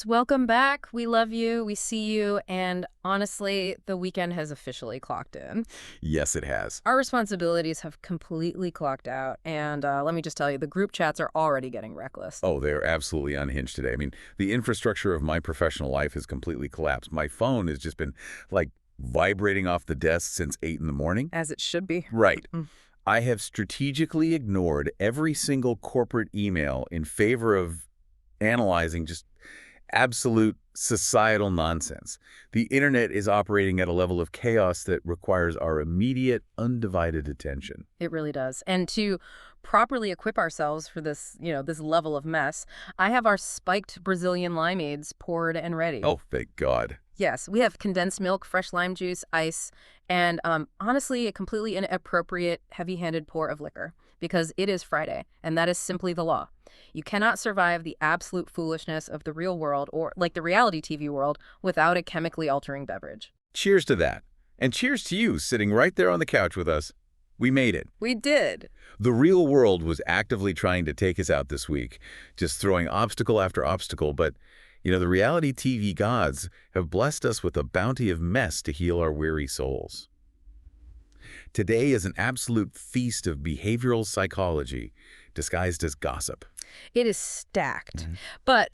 peeps, welcome back. We love you, we see you, and honestly, the weekend has officially clocked in. Yes, it has. Our responsibilities have completely clocked out, and let me just tell you, the group chats are already getting reckless. Oh, they're absolutely unhinged today. I mean, the infrastructure of my professional life has completely collapsed. My phone has just been, like, vibrating off the desk since 8 in the morning. As it should be. Right. Mm. I have strategically ignored every single corporate email in favor of analyzing just absolute societal nonsense. The internet is operating at a level of chaos that requires our immediate, undivided attention. It really does. And to properly equip ourselves for this, this level of mess, I have our spiked Brazilian limeades poured and ready. Oh, thank God. Yes, we have condensed milk, fresh lime juice, ice, and honestly, a completely inappropriate, heavy-handed pour of liquor, because it is Friday, and that is simply the law. You cannot survive the absolute foolishness of the real world, or like the reality TV world, without a chemically altering beverage. Cheers to that. And cheers to you sitting right there on the couch with us. We made it. We did. The real world was actively trying to take us out this week, just throwing obstacle after obstacle, but the reality TV gods have blessed us with a bounty of mess to heal our weary souls. Today is an absolute feast of behavioral psychology disguised as gossip. It is stacked. But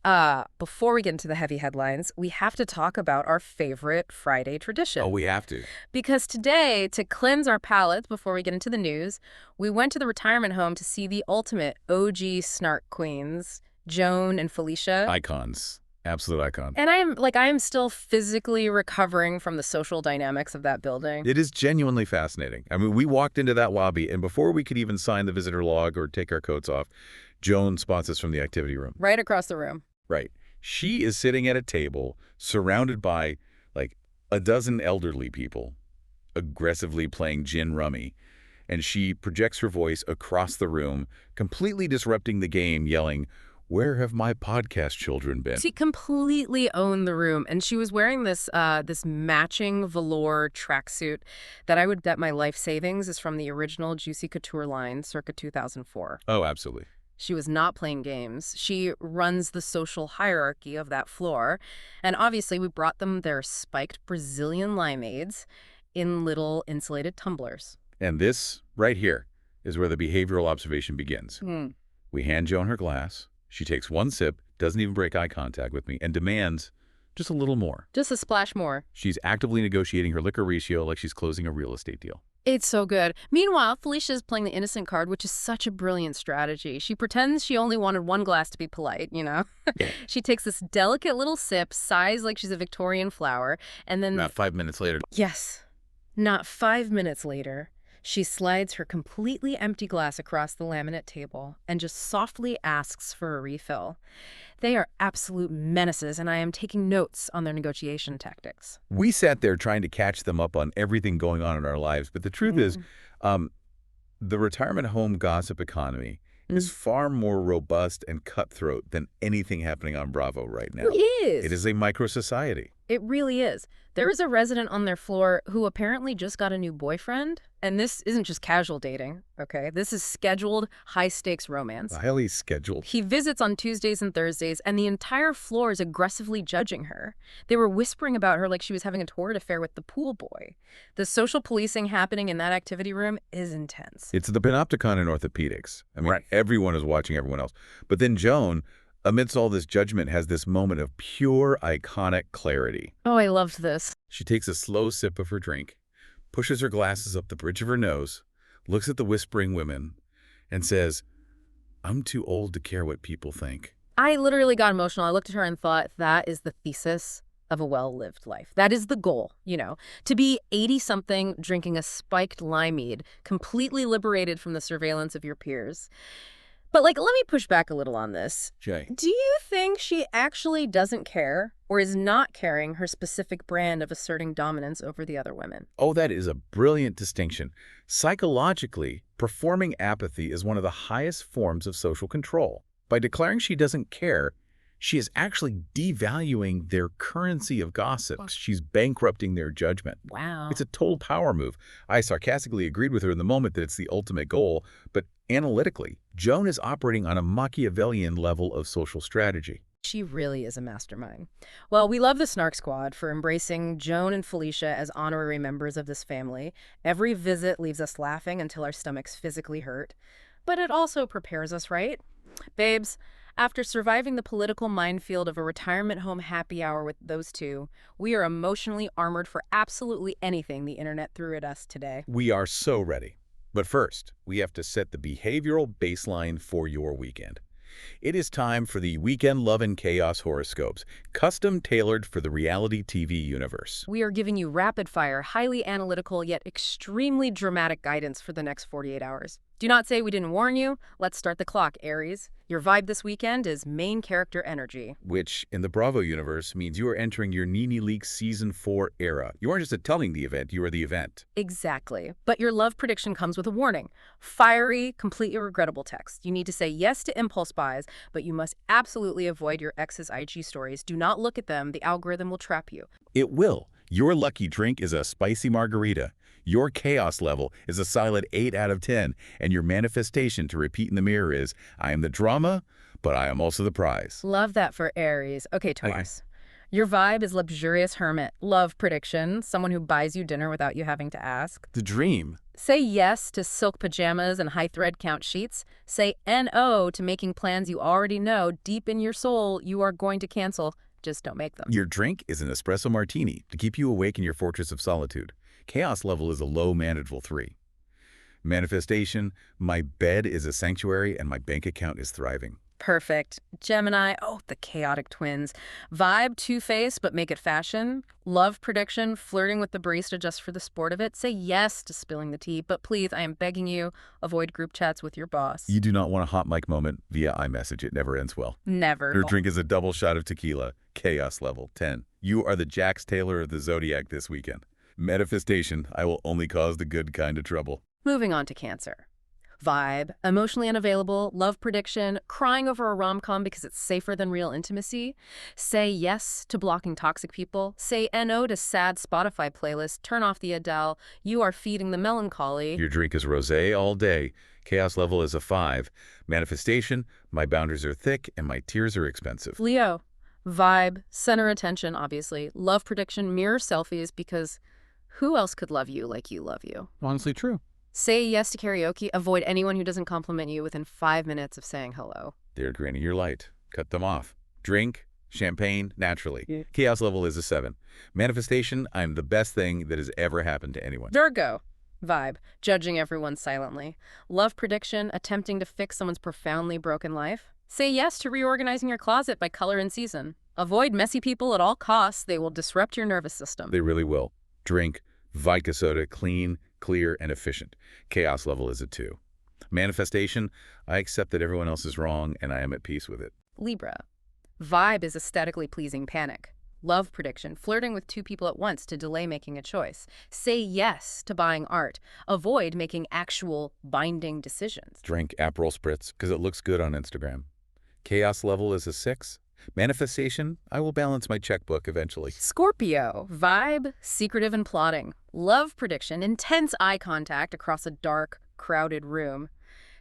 before we get into the heavy headlines, we have to talk about our favorite Friday tradition. Oh, we have to. Because today, to cleanse our palates before we get into the news, we went to the retirement home to see the ultimate OG Snark queens, Joan and Felicia. Icons. Absolute icon. And I am still physically recovering from the social dynamics of that building. It is genuinely fascinating. I mean, we walked into that lobby, and before we could even sign the visitor log or take our coats off, Joan spots us from the activity room. Right across the room. Right. She is sitting at a table surrounded by, like, a dozen elderly people aggressively playing gin rummy, and she projects her voice across the room, completely disrupting the game, yelling, "Where have my podcast children been?" She completely owned the room, and she was wearing this matching velour tracksuit that I would bet my life savings is from the original Juicy Couture line, circa 2004. Oh, absolutely. She was not playing games. She runs the social hierarchy of that floor, and obviously we brought them their spiked Brazilian limeades in little insulated tumblers. And this, right here, is where the behavioral observation begins. We hand Joan her glass. She takes one sip, doesn't even break eye contact with me, and demands just a little more. Just a splash more. She's actively negotiating her liquor ratio like she's closing a real estate deal. It's so good. Meanwhile, Felicia's playing the innocent card, which is such a brilliant strategy. She pretends she only wanted one glass to be polite, Yeah. She takes this delicate little sip, sighs like she's a Victorian flower, and then... Not 5 minutes later. Yes. Not 5 minutes later, she slides her completely empty glass across the laminate table and just softly asks for a refill. They are absolute menaces, and I am taking notes on their negotiation tactics. We sat there trying to catch them up on everything going on in our lives, but the truth is, the retirement home gossip economy is far more robust and cutthroat than anything happening on Bravo right now. It is. It is a micro-society. It really is. There is a resident on their floor who apparently just got a new boyfriend, and this isn't just casual dating, okay? This is scheduled, high-stakes romance. Highly scheduled. He visits on Tuesdays and Thursdays, and the entire floor is aggressively judging her. They were whispering about her like she was having a torrid affair with the pool boy. The social policing happening in that activity room is intense. It's the panopticon in orthopedics. I mean, everyone is watching everyone else. But then Joan, amidst all this judgment, has this moment of pure, iconic clarity. Oh, I loved this. She takes a slow sip of her drink, pushes her glasses up the bridge of her nose, looks at the whispering women, and says, "I'm too old to care what people think." I literally got emotional. I looked at her and thought, that is the thesis of a well-lived life. That is the goal, to be 80-something drinking a spiked limeade, completely liberated from the surveillance of your peers. But, let me push back a little on this. Jay. Do you think she actually doesn't care or is not carrying her specific brand of asserting dominance over the other women? Oh, that is a brilliant distinction. Psychologically, performing apathy is one of the highest forms of social control. By declaring she doesn't care, she is actually devaluing their currency of gossip. She's bankrupting their judgment. Wow. It's a total power move. I sarcastically agreed with her in the moment that it's the ultimate goal, but analytically, Joan is operating on a Machiavellian level of social strategy. She really is a mastermind. Well, we love the Snark Squad for embracing Joan and Felicia as honorary members of this family. Every visit leaves us laughing until our stomachs physically hurt. But it also prepares us, right? Babes, after surviving the political minefield of a retirement home happy hour with those two, we are emotionally armored for absolutely anything the internet threw at us today. We are so ready. But first, we have to set the behavioral baseline for your weekend. It is time for the Weekend Love and Chaos horoscopes, custom tailored for the reality TV universe. We are giving you rapid-fire, highly analytical, yet extremely dramatic guidance for the next 48 hours. Do not say we didn't warn you. Let's start the clock, Aries. Your vibe this weekend is main character energy. Which, in the Bravo universe, means you are entering your Nene Leakes Season 4 era. You aren't just attending the event, you are the event. Exactly. But your love prediction comes with a warning. Fiery, completely regrettable text. You need to say yes to impulse buys, but you must absolutely avoid your ex's IG stories. Do not look at them. The algorithm will trap you. It will. Your lucky drink is a spicy margarita. Your chaos level is a solid 8 out of 10, and your manifestation to repeat in the mirror is, I am the drama, but I am also the prize. Love that for Aries. Okay, Taurus. Your vibe is luxurious hermit. Love prediction, someone who buys you dinner without you having to ask. The dream. Say yes to silk pajamas and high thread count sheets. Say no to making plans you already know deep in your soul you are going to cancel. Just don't make them. Your drink is an espresso martini to keep you awake in your fortress of solitude. Chaos level is a low manageable 3. Manifestation, my bed is a sanctuary and my bank account is thriving. Perfect. Gemini, oh, the chaotic twins. Vibe, two-faced, but make it fashion. Love prediction, flirting with the barista just for the sport of it. Say yes to spilling the tea, but please, I am begging you, avoid group chats with your boss. You do not want a hot mic moment via iMessage. It never ends well. Never. Your drink is a double shot of tequila. Chaos level 10. You are the Jax Taylor of the Zodiac this weekend. Manifestation, I will only cause the good kind of trouble. Moving on to Cancer. Vibe, emotionally unavailable, love prediction, crying over a rom-com because it's safer than real intimacy. Say yes to blocking toxic people. Say no to sad Spotify playlists. Turn off the Adele. You are feeding the melancholy. Your drink is rosé all day. Chaos level is a 5. Manifestation, my boundaries are thick and my tears are expensive. Leo, vibe, center attention, obviously. Love prediction, mirror selfies because who else could love you like you love you? Honestly true. Say yes to karaoke. Avoid anyone who doesn't compliment you within 5 minutes of saying hello. They're draining your light. Cut them off. Drink, champagne, naturally. Yeah. Chaos level is a 7. Manifestation, I'm the best thing that has ever happened to anyone. Virgo, vibe, judging everyone silently. Love prediction, attempting to fix someone's profoundly broken life. Say yes to reorganizing your closet by color and season. Avoid messy people at all costs. They will disrupt your nervous system. They really will. Drink, vodka soda, clean, clear, and efficient. Chaos level is a 2. Manifestation, I accept that everyone else is wrong and I am at peace with it. Libra, vibe is aesthetically pleasing panic. Love prediction, flirting with 2 people at once to delay making a choice. Say yes to buying art. Avoid making actual binding decisions. Drink Aperol Spritz because it looks good on Instagram. Chaos level is a 6. Manifestation, I will balance my checkbook eventually. Scorpio, vibe, secretive and plotting. Love prediction, intense eye contact across a dark, crowded room.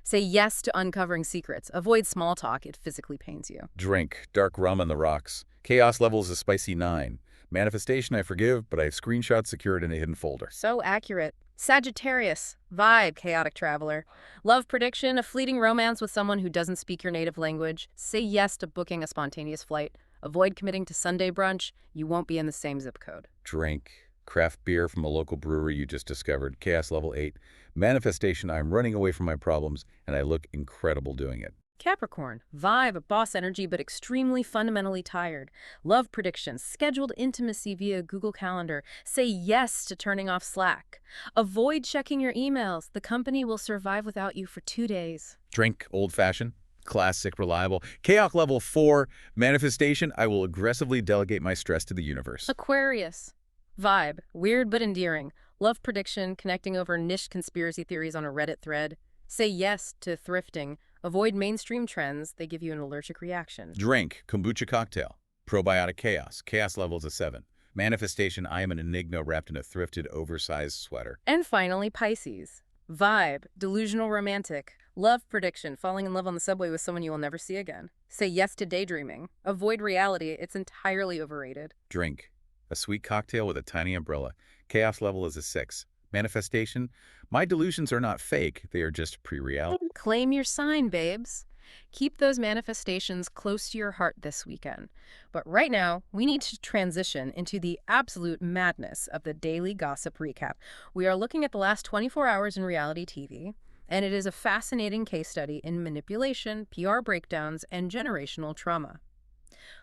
Say yes to uncovering secrets. Avoid small talk, it physically pains you. Drink dark rum on the rocks. Chaos level is a spicy 9. Manifestation, I forgive, but I have screenshots secured in a hidden folder. So accurate. Sagittarius, vibe, chaotic traveler. Love prediction, a fleeting romance with someone who doesn't speak your native language. Say yes to booking a spontaneous flight. Avoid committing to Sunday brunch. You won't be in the same zip code. Drink craft beer from a local brewery you just discovered. Chaos level 8. Manifestation, I'm running away from my problems, and I look incredible doing it. Capricorn, vibe, boss energy, but extremely fundamentally tired. Love prediction, scheduled intimacy via Google Calendar. Say yes to turning off Slack. Avoid checking your emails. The company will survive without you for 2 days. Drink old-fashioned, classic, reliable. Chaos level 4. Manifestation, I will aggressively delegate my stress to the universe. Aquarius, vibe, weird but endearing. Love prediction, connecting over niche conspiracy theories on a Reddit thread. Say yes to thrifting. Avoid mainstream trends. They give you an allergic reaction. Drink kombucha cocktail. Probiotic chaos. Chaos level is a 7. Manifestation, I am an enigma wrapped in a thrifted, oversized sweater. And finally, Pisces. Vibe, delusional romantic. Love prediction, falling in love on the subway with someone you will never see again. Say yes to daydreaming. Avoid reality, it's entirely overrated. Drink. A sweet cocktail with a tiny umbrella. Chaos level is a 6. Manifestation. My delusions are not fake. They are just pre-reality. Claim your sign, babes. Keep those manifestations close to your heart this weekend. But right now, we need to transition into the absolute madness of the daily gossip recap. We are looking at the last 24 hours in reality TV, and it is a fascinating case study in manipulation, PR breakdowns, and generational trauma.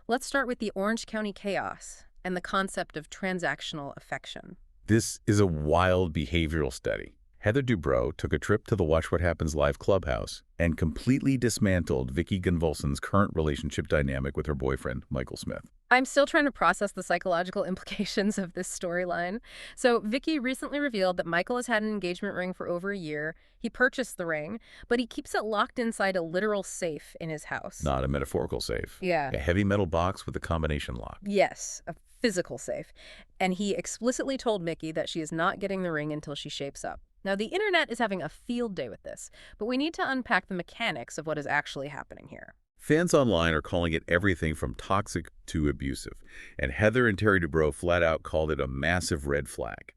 Let's start with the Orange County chaos and the concept of transactional affection. This is a wild behavioral study. Heather Dubrow took a trip to the Watch What Happens Live clubhouse and completely dismantled Vicki Gunvalson's current relationship dynamic with her boyfriend, Michael Smith. I'm still trying to process the psychological implications of this storyline. So, Vicky recently revealed that Michael has had an engagement ring for over a year. He purchased the ring, but he keeps it locked inside a literal safe in his house. Not a metaphorical safe. Yeah. A heavy metal box with a combination lock. Yes, a physical safe. And he explicitly told Mickey that she is not getting the ring until she shapes up. Now, the internet is having a field day with this, but we need to unpack the mechanics of what is actually happening here. Fans online are calling it everything from toxic to abusive, and Heather and Terry Dubrow flat out called it a massive red flag.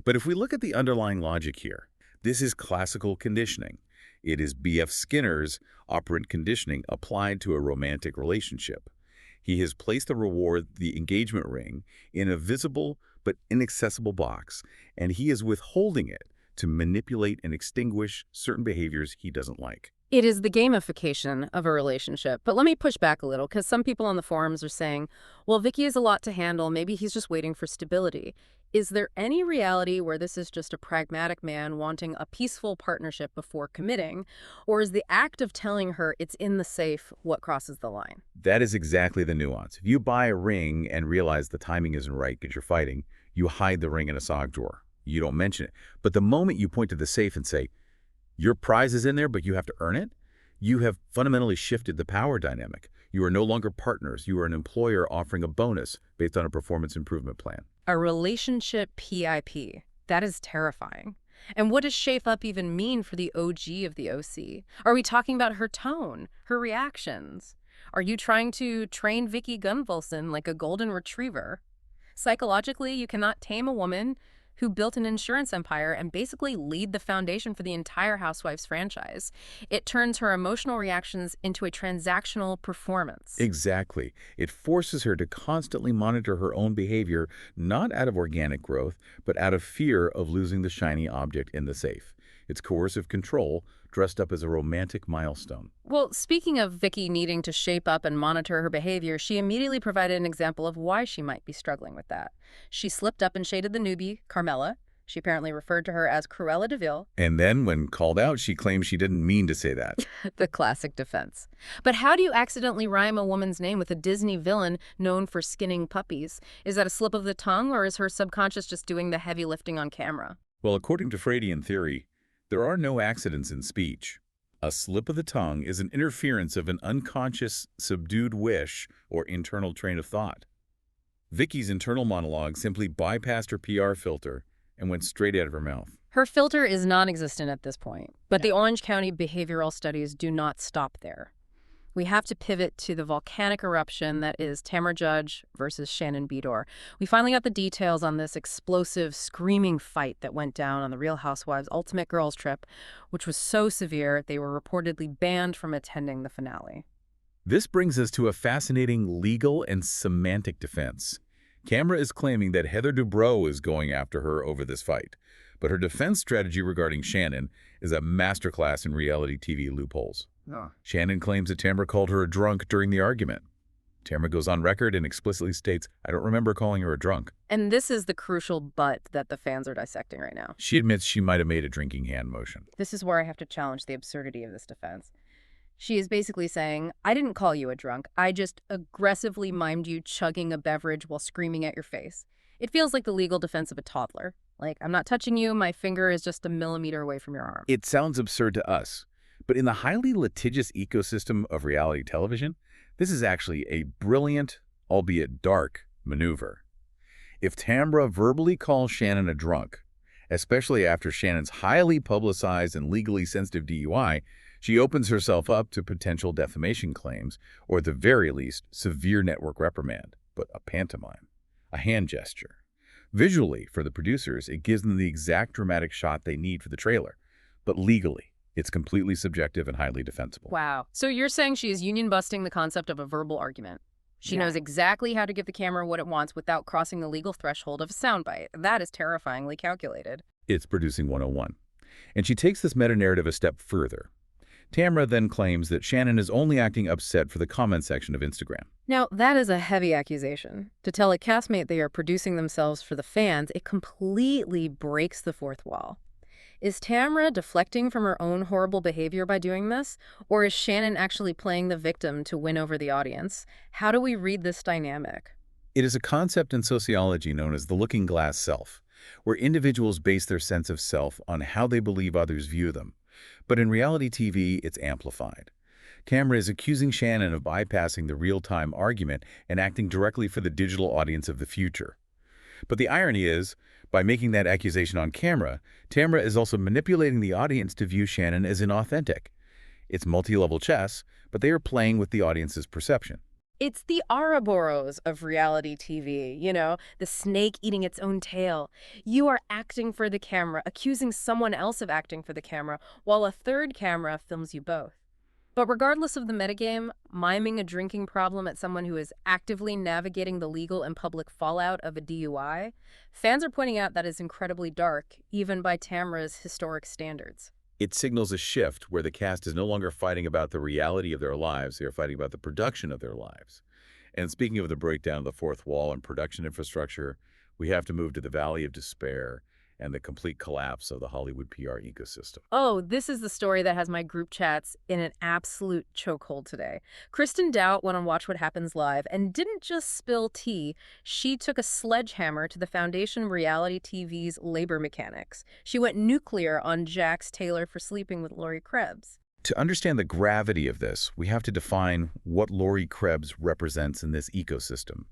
But if we look at the underlying logic here, this is classical conditioning. It is B.F. Skinner's operant conditioning applied to a romantic relationship. He has placed the reward, the engagement ring, in a visible but inaccessible box, and he is withholding it to manipulate and extinguish certain behaviors he doesn't like. It is the gamification of a relationship. But let me push back a little, because some people on the forums are saying, well, Vicky has a lot to handle. Maybe he's just waiting for stability. Is there any reality where this is just a pragmatic man wanting a peaceful partnership before committing? Or is the act of telling her it's in the safe what crosses the line? That is exactly the nuance. If you buy a ring and realize the timing isn't right because you're fighting, you hide the ring in a sock drawer. You don't mention it. But the moment you point to the safe and say, your prize is in there, but you have to earn it, you have fundamentally shifted the power dynamic. You are no longer partners. You are an employer offering a bonus based on a performance improvement plan. A relationship PIP. That is terrifying. And what does shape up even mean for the OG of the OC? Are we talking about her tone, her reactions? Are you trying to train Vicky Gunvalson like a golden retriever? Psychologically, you cannot tame a woman who built an insurance empire and basically lead the foundation for the entire Housewives franchise. It turns her emotional reactions into a transactional performance. Exactly. It forces her to constantly monitor her own behavior, not out of organic growth, but out of fear of losing the shiny object in the safe. It's coercive control dressed up as a romantic milestone. Well, speaking of Vicky needing to shape up and monitor her behavior, she immediately provided an example of why she might be struggling with that. She slipped up and shaded the newbie, Carmela. She apparently referred to her as Cruella de Vil. And then, when called out, she claimed she didn't mean to say that. The classic defense. But how do you accidentally rhyme a woman's name with a Disney villain known for skinning puppies? Is that a slip of the tongue, or is her subconscious just doing the heavy lifting on camera? Well, according to Freudian theory, there are no accidents in speech. A slip of the tongue is an interference of an unconscious, subdued wish or internal train of thought. Vicky's internal monologue simply bypassed her PR filter and went straight out of her mouth. Her filter is non-existent at this point, but the Orange County behavioral studies do not stop there. We have to pivot to the volcanic eruption that is Tamra Judge versus Shannon Beador. We finally got the details on this explosive, screaming fight that went down on the Real Housewives Ultimate Girls Trip, which was so severe they were reportedly banned from attending the finale. This brings us to a fascinating legal and semantic defense. Tamra is claiming that Heather Dubrow is going after her over this fight, but her defense strategy regarding Shannon is a masterclass in reality TV loopholes. Shannon claims that Tamra called her a drunk during the argument. Tamra goes on record and explicitly states, I don't remember calling her a drunk. And this is the crucial but that the fans are dissecting right now. She admits she might have made a drinking hand motion. This is where I have to challenge the absurdity of this defense. She is basically saying, I didn't call you a drunk. I just aggressively mimed you chugging a beverage while screaming at your face. It feels like the legal defense of a toddler. Like, I'm not touching you, my finger is just a millimeter away from your arm. It sounds absurd to us, but in the highly litigious ecosystem of reality television, this is actually a brilliant, albeit dark, maneuver. If Tamra verbally calls Shannon a drunk, Especially after Shannon's highly publicized and legally sensitive DUI, she opens herself up to potential defamation claims, or at the very least, severe network reprimand. But a pantomime, a hand gesture. Visually, for the producers, it gives them the exact dramatic shot they need for the trailer. But legally, it's completely subjective and highly defensible. Wow. So you're saying she is union busting the concept of a verbal argument. She Yeah. knows exactly how to give the camera what it wants without crossing the legal threshold of a soundbite. That is terrifyingly calculated. It's producing 101. And she takes this meta-narrative a step further. Tamra then claims that Shannon is only acting upset for the comment section of Instagram. Now, that is a heavy accusation. To tell a castmate they are producing themselves for the fans, it completely breaks the fourth wall. Is Tamra deflecting from her own horrible behavior by doing this? Or is Shannon actually playing the victim to win over the audience? How do we read this dynamic? It is a concept in sociology known as the looking glass self, where individuals base their sense of self on how they believe others view them. But in reality TV, it's amplified. Tamra is accusing Shannon of bypassing the real-time argument and acting directly for the digital audience of the future. But the irony is, by making that accusation on camera, Tamra is also manipulating the audience to view Shannon as inauthentic. It's multi-level chess, but they are playing with the audience's perception. It's the Ouroboros of reality TV, the snake eating its own tail. You are acting for the camera, accusing someone else of acting for the camera, while a third camera films you both. But regardless of the metagame, miming a drinking problem at someone who is actively navigating the legal and public fallout of a DUI, fans are pointing out that is incredibly dark, even by Tamra's historic standards. It signals a shift where the cast is no longer fighting about the reality of their lives, they are fighting about the production of their lives. And speaking of the breakdown of the fourth wall and production infrastructure, we have to move to the Valley of Despair and the complete collapse of the Hollywood PR ecosystem. Oh, this is the story that has my group chats in an absolute chokehold today. Kristen Doubt went on Watch What Happens Live and didn't just spill tea. She took a sledgehammer to the Foundation Reality TV's labor mechanics. She went nuclear on Jax Taylor for sleeping with Lori Krebs. To understand the gravity of this, we have to define what Lori Krebs represents in this ecosystem.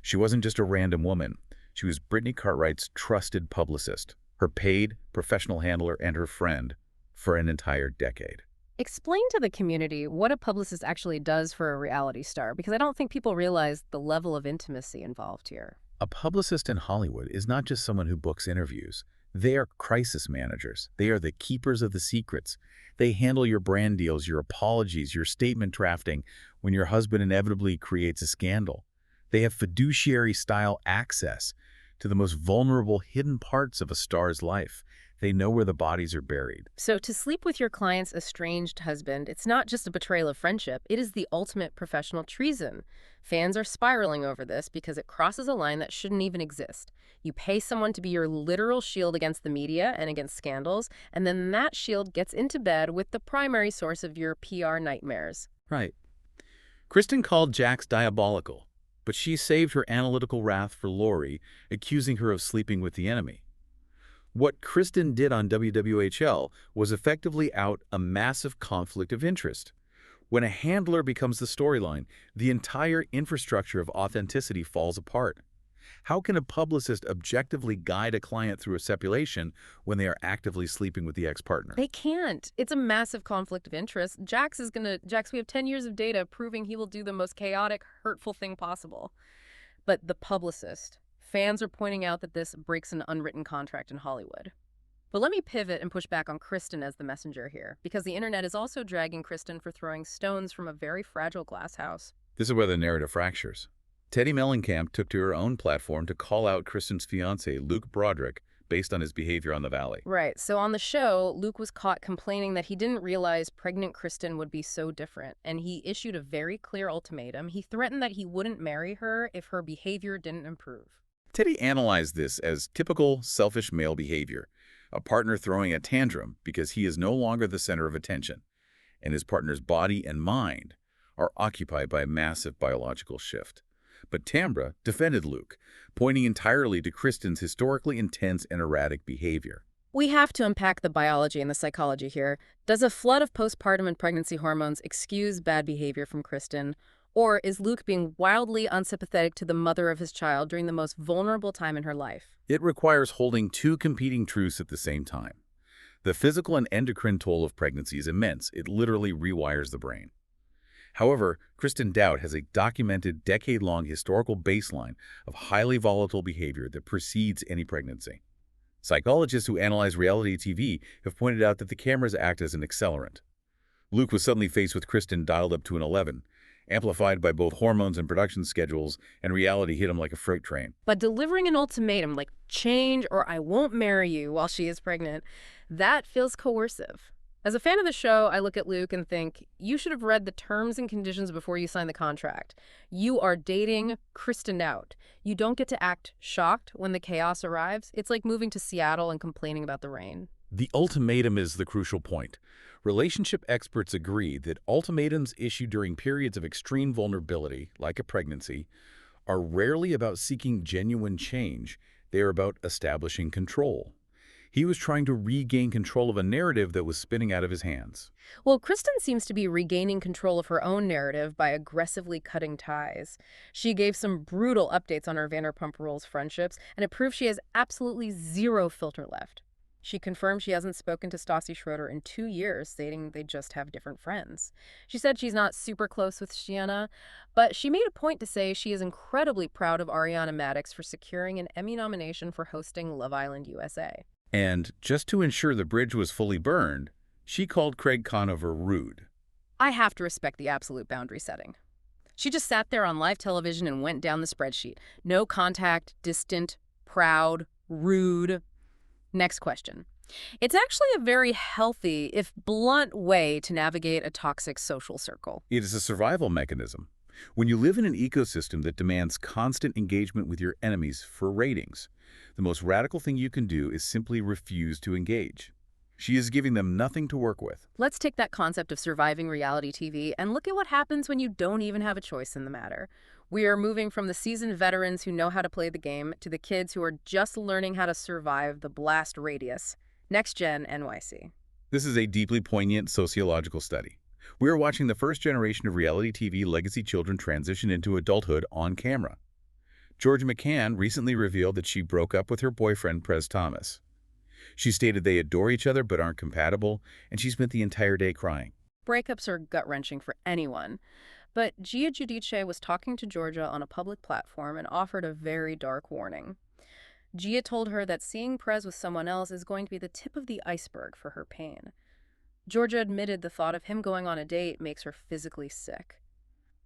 She wasn't just a random woman. She was Brittany Cartwright's trusted publicist, her paid professional handler, and her friend for an entire decade. Explain to the community what a publicist actually does for a reality star, because I don't think people realize the level of intimacy involved here. A publicist in Hollywood is not just someone who books interviews. They are crisis managers. They are the keepers of the secrets. They handle your brand deals, your apologies, your statement drafting when your husband inevitably creates a scandal. They have fiduciary-style access to the most vulnerable hidden parts of a star's life. They know where the bodies are buried. So to sleep with your client's estranged husband, it's not just a betrayal of friendship, it is the ultimate professional treason. Fans are spiraling over this because it crosses a line that shouldn't even exist. You pay someone to be your literal shield against the media and against scandals, and then that shield gets into bed with the primary source of your PR nightmares. Right. Kristen called Jax diabolical, but she saved her analytical wrath for Lori, accusing her of sleeping with the enemy. What Kristen did on WWHL was effectively out a massive conflict of interest. When a handler becomes the storyline, the entire infrastructure of authenticity falls apart. How can a publicist objectively guide a client through a separation when they are actively sleeping with the ex-partner? They can't. It's a massive conflict of interest. Jax, we have 10 years of data proving he will do the most chaotic, hurtful thing possible. But the publicist, fans are pointing out that this breaks an unwritten contract in Hollywood. But let me pivot and push back on Kristen as the messenger here, because the internet is also dragging Kristen for throwing stones from a very fragile glass house. This is where the narrative fractures. Teddy Mellencamp took to her own platform to call out Kristen's fiancé, Luke Broderick, based on his behavior on the Valley. Right. So on the show, Luke was caught complaining that he didn't realize pregnant Kristen would be so different, and he issued a very clear ultimatum. He threatened that he wouldn't marry her if her behavior didn't improve. Teddy analyzed this as typical selfish male behavior, a partner throwing a tantrum because he is no longer the center of attention, and his partner's body and mind are occupied by a massive biological shift. But Tamra defended Luke, pointing entirely to Kristen's historically intense and erratic behavior. We have to unpack the biology and the psychology here. Does a flood of postpartum and pregnancy hormones excuse bad behavior from Kristen, Or is Luke being wildly unsympathetic to the mother of his child during the most vulnerable time in her life? It requires holding two competing truths at the same time. The physical and endocrine toll of pregnancy is immense. It literally rewires the brain. However, Kristen Dowd has a documented decade-long historical baseline of highly volatile behavior that precedes any pregnancy. Psychologists who analyze reality TV have pointed out that the cameras act as an accelerant. Luke was suddenly faced with Kristen dialed up to an 11, amplified by both hormones and production schedules, and reality hit him like a freight train. But delivering an ultimatum like change or I won't marry you while she is pregnant, that feels coercive. As a fan of the show, I look at Luke and think, you should have read the terms and conditions before you signed the contract. You are dating Kristen out. You don't get to act shocked when the chaos arrives. It's like moving to Seattle and complaining about the rain. The ultimatum is the crucial point. Relationship experts agree that ultimatums issued during periods of extreme vulnerability, like a pregnancy, are rarely about seeking genuine change. They are about establishing control. He was trying to regain control of a narrative that was spinning out of his hands. Well, Kristen seems to be regaining control of her own narrative by aggressively cutting ties. She gave some brutal updates on her Vanderpump Rules friendships, and it proves she has absolutely zero filter left. She confirmed she hasn't spoken to Stassi Schroeder in 2 years, stating they just have different friends. She said she's not super close with Shiana, but she made a point to say she is incredibly proud of Ariana Madix for securing an Emmy nomination for hosting Love Island USA. And just to ensure the bridge was fully burned, she called Craig Conover rude. I have to respect the absolute boundary setting. She just sat there on live television and went down the spreadsheet. No contact, distant, proud, rude. Next question. It's actually a very healthy, if blunt, way to navigate a toxic social circle. It is a survival mechanism. When you live in an ecosystem that demands constant engagement with your enemies for ratings, the most radical thing you can do is simply refuse to engage. She is giving them nothing to work with. Let's take that concept of surviving reality TV and look at what happens when you don't even have a choice in the matter. We are moving from the seasoned veterans who know how to play the game to the kids who are just learning how to survive the blast radius. Next Gen NYC. This is a deeply poignant sociological study. We are watching the first generation of reality TV legacy children transition into adulthood on camera. Georgia McCann recently revealed that she broke up with her boyfriend, Prez Thomas. She stated they adore each other but aren't compatible, and she spent the entire day crying. Breakups are gut-wrenching for anyone. But Gia Giudice was talking to Georgia on a public platform and offered a very dark warning. Gia told her that seeing Prez with someone else is going to be the tip of the iceberg for her pain. Georgia admitted the thought of him going on a date makes her physically sick.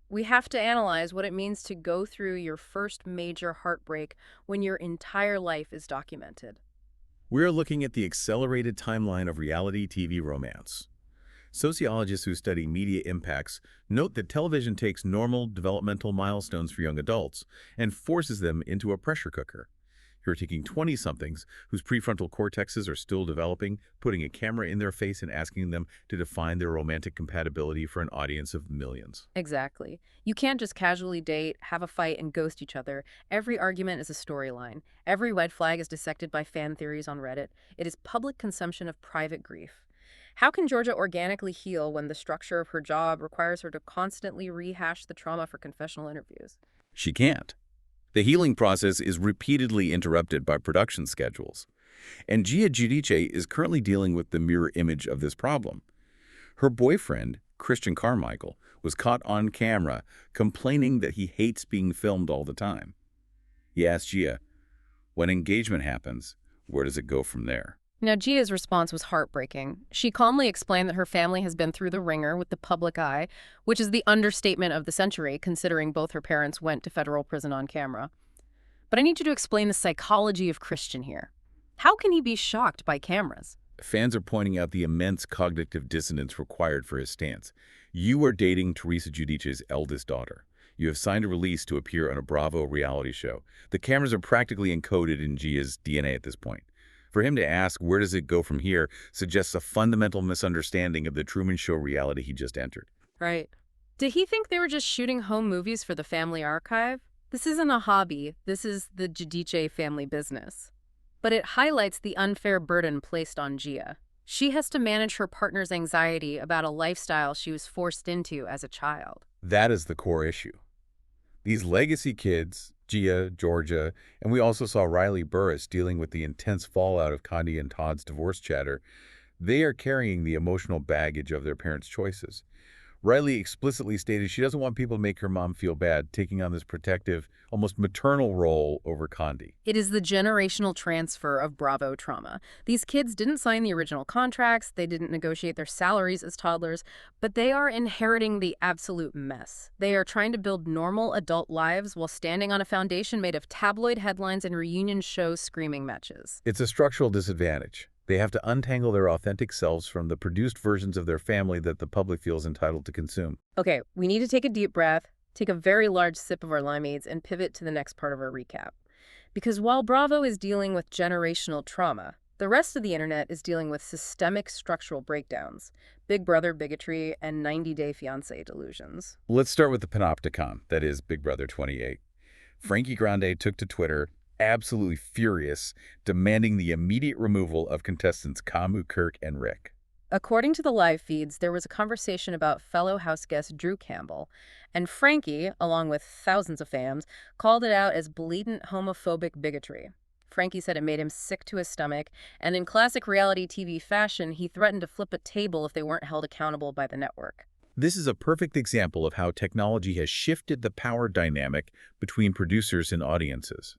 We have to analyze what it means to go through your first major heartbreak when your entire life is documented. We're looking at the accelerated timeline of reality TV romance. Sociologists who study media impacts note that television takes normal developmental milestones for young adults and forces them into a pressure cooker. You're taking 20-somethings whose prefrontal cortexes are still developing, putting a camera in their face and asking them to define their romantic compatibility for an audience of millions. Exactly. You can't just casually date, have a fight, and ghost each other. Every argument is a storyline. Every red flag is dissected by fan theories on Reddit. It is public consumption of private grief. How can Georgia organically heal when the structure of her job requires her to constantly rehash the trauma for confessional interviews? She can't. The healing process is repeatedly interrupted by production schedules. And Gia Giudice is currently dealing with the mirror image of this problem. Her boyfriend, Christian Carmichael, was caught on camera complaining that he hates being filmed all the time. He asked Gia, when engagement happens, where does it go from there? Now, Gia's response was heartbreaking. She calmly explained that her family has been through the ringer with the public eye, which is the understatement of the century, considering both her parents went to federal prison on camera. But I need you to explain the psychology of Christian here. How can he be shocked by cameras? Fans are pointing out the immense cognitive dissonance required for his stance. You are dating Teresa Giudice's eldest daughter. You have signed a release to appear on a Bravo reality show. The cameras are practically encoded in Gia's DNA at this point. For him to ask, where does it go from here, suggests a fundamental misunderstanding of the Truman Show reality he just entered. Right. Did he think they were just shooting home movies for the family archive? This isn't a hobby. This is the Giudice family business. But it highlights the unfair burden placed on Gia. She has to manage her partner's anxiety about a lifestyle she was forced into as a child. That is the core issue. These legacy kids, Gia, Georgia, and we also saw Riley Burris dealing with the intense fallout of Condi and Todd's divorce chatter, they are carrying the emotional baggage of their parents' choices. Riley explicitly stated she doesn't want people to make her mom feel bad, taking on this protective, almost maternal role over Condi. It is the generational transfer of Bravo trauma. These kids didn't sign the original contracts, they didn't negotiate their salaries as toddlers, but they are inheriting the absolute mess. They are trying to build normal adult lives while standing on a foundation made of tabloid headlines and reunion show screaming matches. It's a structural disadvantage. They have to untangle their authentic selves from the produced versions of their family that the public feels entitled to consume. Okay, we need to take a deep breath, take a very large sip of our limeades, and pivot to the next part of our recap. Because while Bravo is dealing with generational trauma, the rest of the internet is dealing with systemic structural breakdowns, Big Brother bigotry, and 90-day fiancé delusions. Let's start with the panopticon, that is Big Brother 28. Frankie Grande took to Twitter, absolutely furious, demanding the immediate removal of contestants Kamu, Kirk, and Rick. According to the live feeds, there was a conversation about fellow house guest Drew Campbell, and Frankie, along with thousands of fans, called it out as blatant homophobic bigotry. Frankie said it made him sick to his stomach, and in classic reality TV fashion, he threatened to flip a table if they weren't held accountable by the network. This is a perfect example of how technology has shifted the power dynamic between producers and audiences.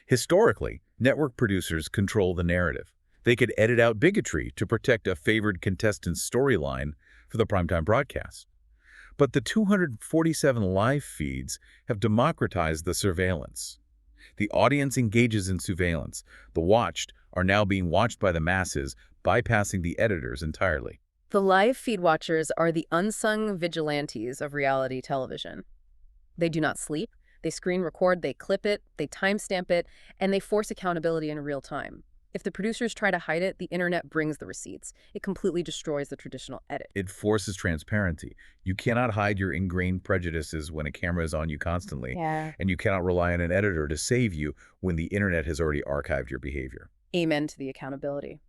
Historically, network producers control the narrative. They could edit out bigotry to protect a favored contestant's storyline for the primetime broadcast. But the 247 live feeds have democratized the surveillance. The audience engages in surveillance. The watched are now being watched by the masses, bypassing the editors entirely. The live feed watchers are the unsung vigilantes of reality television. They do not sleep. They screen record, they clip it, they timestamp it, and they force accountability in real time. If the producers try to hide it, the internet brings the receipts. It completely destroys the traditional edit. It forces transparency. You cannot hide your ingrained prejudices when a camera is on you constantly, and you cannot rely on an editor to save you when the internet has already archived your behavior. Amen to the accountability.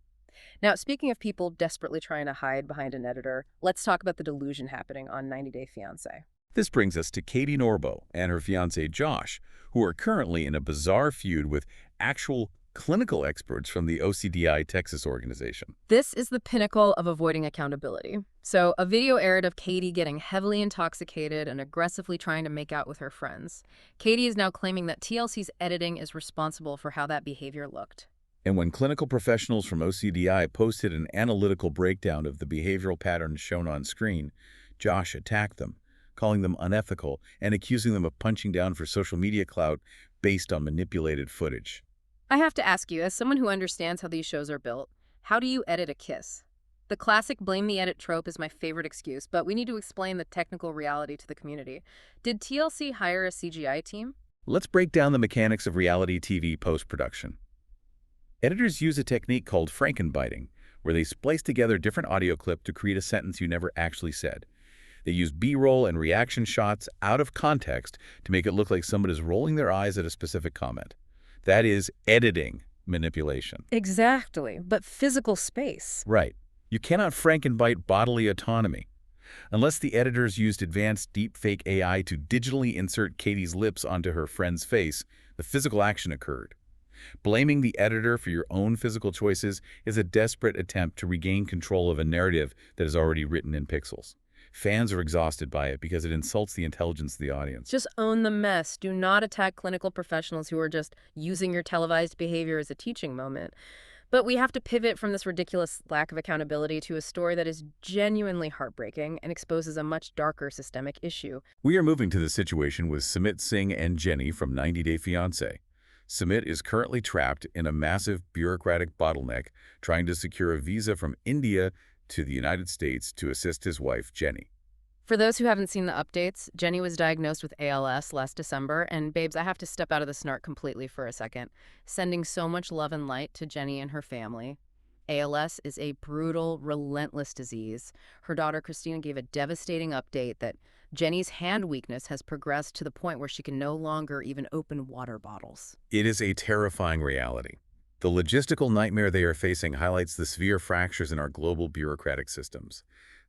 Now, speaking of people desperately trying to hide behind an editor, let's talk about the delusion happening on 90 Day Fiancé. This brings us to Katie Norbo and her fiancé Josh, who are currently in a bizarre feud with actual clinical experts from the OCDI Texas organization. This is the pinnacle of avoiding accountability. So, a video aired of Katie getting heavily intoxicated and aggressively trying to make out with her friends. Katie is now claiming that TLC's editing is responsible for how that behavior looked. And when clinical professionals from OCDI posted an analytical breakdown of the behavioral patterns shown on screen, Josh attacked them, calling them unethical and accusing them of punching down for social media clout based on manipulated footage. I have to ask you, as someone who understands how these shows are built, how do you edit a kiss? The classic blame the edit trope is my favorite excuse, but we need to explain the technical reality to the community. Did TLC hire a CGI team? Let's break down the mechanics of reality TV post-production. Editors use a technique called frankenbiting, where they splice together different audio clips to create a sentence you never actually said. They use B-roll and reaction shots out of context to make it look like someone is rolling their eyes at a specific comment. That is editing manipulation. Exactly, but physical space. Right. You cannot frankenbite bodily autonomy. Unless the editors used advanced deepfake AI to digitally insert Katie's lips onto her friend's face, the physical action occurred. Blaming the editor for your own physical choices is a desperate attempt to regain control of a narrative that is already written in pixels. Fans are exhausted by it because it insults the intelligence of the audience. Just own the mess. Do not attack clinical professionals who are just using your televised behavior as a teaching moment. But we have to pivot from this ridiculous lack of accountability to a story that is genuinely heartbreaking and exposes a much darker systemic issue. We are moving to the situation with Sumit Singh and Jenny from 90 Day Fiancé. Sumit is currently trapped in a massive bureaucratic bottleneck trying to secure a visa from India to the United States to assist his wife, Jenny. For those who haven't seen the updates, Jenny was diagnosed with ALS last December, and babes, I have to step out of the Snark completely for a second. Sending so much love and light to Jenny and her family. ALS is a brutal, relentless disease. Her daughter Christina gave a devastating update that Jenny's hand weakness has progressed to the point where she can no longer even open water bottles. It is a terrifying reality. The logistical nightmare they are facing highlights the severe fractures in our global bureaucratic systems.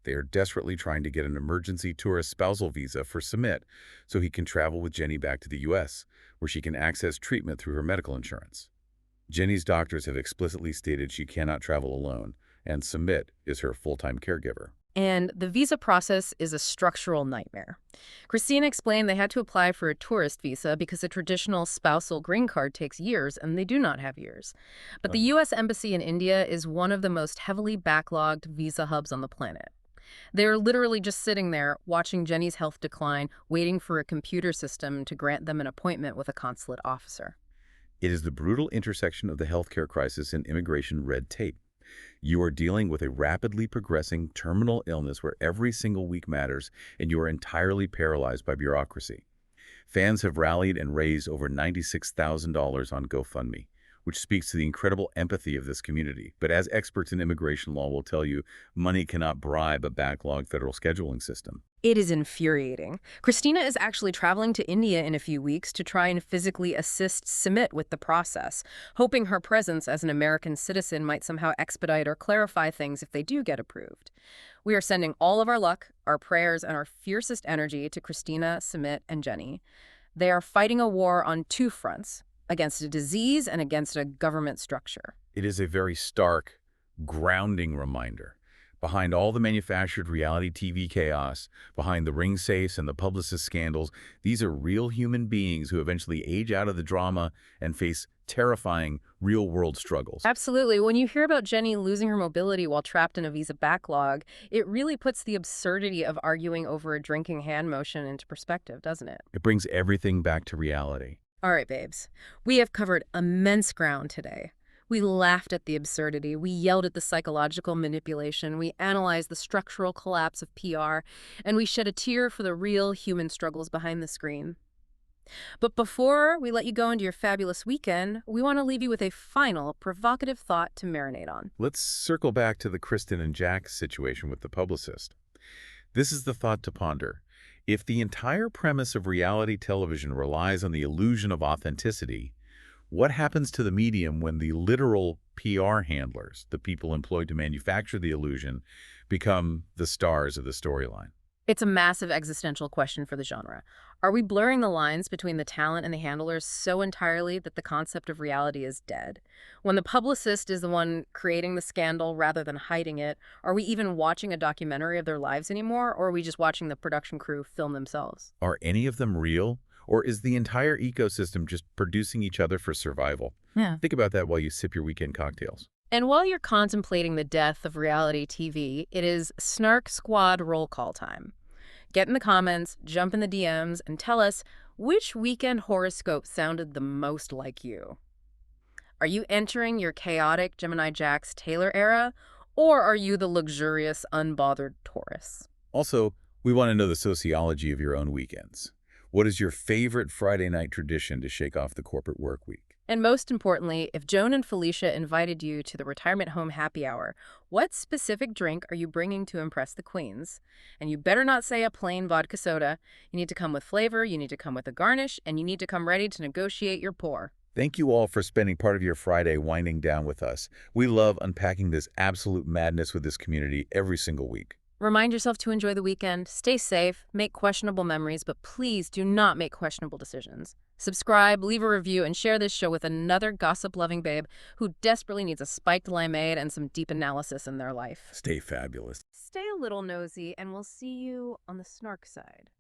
They are desperately trying to get an emergency tourist spousal visa for Sumit so he can travel with Jenny back to the U.S., where she can access treatment through her medical insurance. Jenny's doctors have explicitly stated she cannot travel alone, and Sumit is her full-time caregiver. And the visa process is a structural nightmare. Christina explained they had to apply for a tourist visa because a traditional spousal green card takes years, and they do not have years. But the Um, U.S. Embassy in India is one of the most heavily backlogged visa hubs on the planet. They're literally just sitting there, watching Jenny's health decline, waiting for a computer system to grant them an appointment with a consulate officer. It is the brutal intersection of the healthcare crisis and immigration red tape. You are dealing with a rapidly progressing terminal illness where every single week matters, and you are entirely paralyzed by bureaucracy. Fans have rallied and raised over $96,000 on GoFundMe, which speaks to the incredible empathy of this community. But as experts in immigration law will tell you, money cannot bribe a backlogged federal scheduling system. It is infuriating. Christina is actually traveling to India in a few weeks to try and physically assist Sumit with the process, hoping her presence as an American citizen might somehow expedite or clarify things if they do get approved. We are sending all of our luck, our prayers, and our fiercest energy to Christina, Sumit, and Jenny. They are fighting a war on two fronts, against a disease and against a government structure. It is a very stark, grounding reminder. Behind all the manufactured reality TV chaos, behind the ring safes and the publicist scandals, these are real human beings who eventually age out of the drama and face terrifying, real-world struggles. Absolutely. When you hear about Jenny losing her mobility while trapped in a visa backlog, it really puts the absurdity of arguing over a drinking hand motion into perspective, doesn't it? It brings everything back to reality. All right, babes. We have covered immense ground today. We laughed at the absurdity. We yelled at the psychological manipulation. We analyzed the structural collapse of PR. And we shed a tear for the real human struggles behind the screen. But before we let you go into your fabulous weekend, we want to leave you with a final provocative thought to marinate on. Let's circle back to the Kristen and Jack situation with the publicist. This is the thought to ponder. If the entire premise of reality television relies on the illusion of authenticity, what happens to the medium when the literal PR handlers, the people employed to manufacture the illusion, become the stars of the storyline? It's a massive existential question for the genre. Are we blurring the lines between the talent and the handlers so entirely that the concept of reality is dead? When the publicist is the one creating the scandal rather than hiding it, are we even watching a documentary of their lives anymore, or are we just watching the production crew film themselves? Are any of them real, or is the entire ecosystem just producing each other for survival? Yeah. Think about that while you sip your weekend cocktails. And while you're contemplating the death of reality TV, it is Snark Squad roll call time. Get in the comments, jump in the DMs, and tell us which weekend horoscope sounded the most like you. Are you entering your chaotic Gemini Jax Taylor era, or are you the luxurious, unbothered Taurus? Also, we want to know the sociology of your own weekends. What is your favorite Friday night tradition to shake off the corporate work week? And most importantly, if Joan and Felicia invited you to the retirement home happy hour, what specific drink are you bringing to impress the queens? And you better not say a plain vodka soda. You need to come with flavor, you need to come with a garnish, and you need to come ready to negotiate your pour. Thank you all for spending part of your Friday winding down with us. We love unpacking this absolute madness with this community every single week. Remind yourself to enjoy the weekend, stay safe, make questionable memories, but please do not make questionable decisions. Subscribe, leave a review, and share this show with another gossip-loving babe who desperately needs a spiked limeade and some deep analysis in their life. Stay fabulous. Stay a little nosy, and we'll see you on the snark side.